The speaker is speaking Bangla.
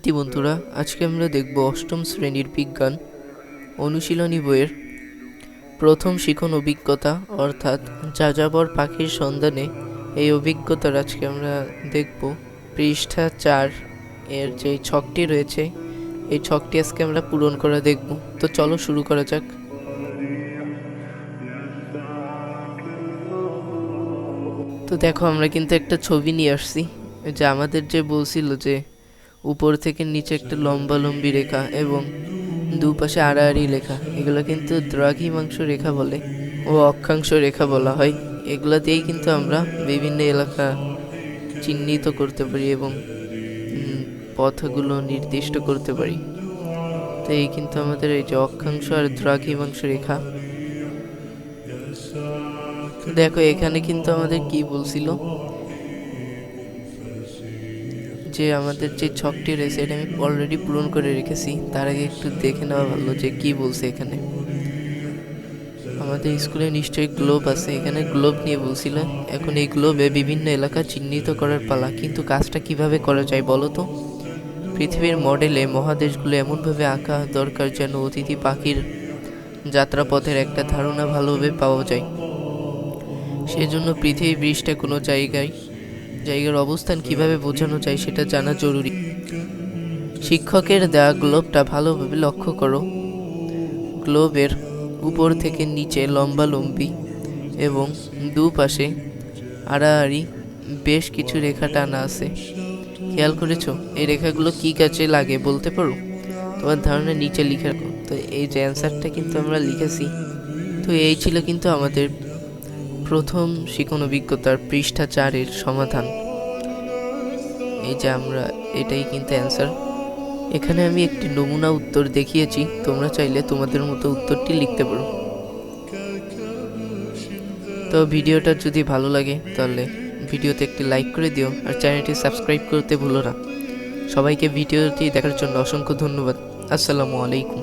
বন্ধুরা, আজকে আমরা দেখব অষ্টম শ্রেণীর বিজ্ঞান অনুশীলনী বইয়ের প্রথম শিখন অভিজ্ঞতা অর্থাৎ যাযাবর পাখির সন্ধানে। এই অভিজ্ঞতার আজকে আমরা দেখব পৃষ্ঠা 4 এর যে ছকটি রয়েছে, এই ছকটি আজকে আমরা পূরণ করে দেখব। তো চলো শুরু করা যাক। তো দেখো, আমরা কিন্তু একটা ছবি নিয়ে আসছি, যে আমাদের যে বলছিল যে উপর থেকে নিচে একটা লম্বালম্বি রেখা এবং দুপাশে আড়াআড়ি লেখা, এগুলো কিন্তু দ্রাঘিমাংশ রেখা বলে ও অক্ষাংশ রেখা বলা হয়। এগুলা দিয়েই কিন্তু আমরা বিভিন্ন এলাকা চিহ্নিত করতে পারি এবং পথগুলো নির্দিষ্ট করতে পারি। তো এই কিন্তু আমাদের এই যে অক্ষাংশ আর দ্রাঘিমাংশ রেখা। দেখো, এখানে কিন্তু আমাদের কি বলছিল, যে আমাদের যে ছকটি রয়েছে এটা আমি অলরেডি পূরণ করে রেখেছি। তার আগে একটু দেখে নেওয়া ভালো যে কি বলছে এখানে। আমাদের স্কুলে নিশ্চয়ই গ্লোব আছে, এখানে গ্লোব নিয়ে বলছিল। এখন এই গ্লোবে বিভিন্ন এলাকা চিহ্নিত করার পালা, কিন্তু কাজটা কিভাবে করা যায় বলো তো? পৃথিবীর মডেলে মহাদেশগুলো এমনভাবে আঁকা দরকার যেন অতিথি পাখির যাত্রাপথের একটা ধারণা ভালোভাবে পাওয়া যায়। সেজন্য পৃথিবী পৃষ্ঠে কোনো জায়গার অবস্থান কিভাবে বোঝানো যায় সেটা জানা জরুরি। শিক্ষকের দেওয়া গ্লোবটা ভালোভাবে লক্ষ্য করো। গ্লোবের উপর থেকে নিচে লম্বালম্বি এবং দুপাশে আড়াআড়ি বেশ কিছু রেখা টানা আছে। খেয়াল করেছো? এই রেখাগুলো কি কাজে লাগে বলতে পারো? তোমার ধারণা নিচে লিখে রাখো। তো এই যে অ্যান্সারটা কিন্তু আমরা লিখেছি। তো এই ছিল কিন্তু আমাদের প্রথম শিখন অভিজ্ঞতার পৃষ্ঠা 4 এর সমাধান। এই যে আমরা, এটাই কিন্তু অ্যান্সার। এখানে আমি একটি নমুনা উত্তর দেখিয়েছি, তোমরা চাইলে তোমাদের মতো উত্তরটি লিখতে পারো। তো ভিডিওটা যদি ভালো লাগে তাহলে ভিডিওতে একটি লাইক করে দিও, আর চ্যানেলটি সাবস্ক্রাইব করতে ভুলো না। সবাইকে ভিডিওটি দেখার জন্য অসংখ্য ধন্যবাদ। আসসালামু আলাইকুম।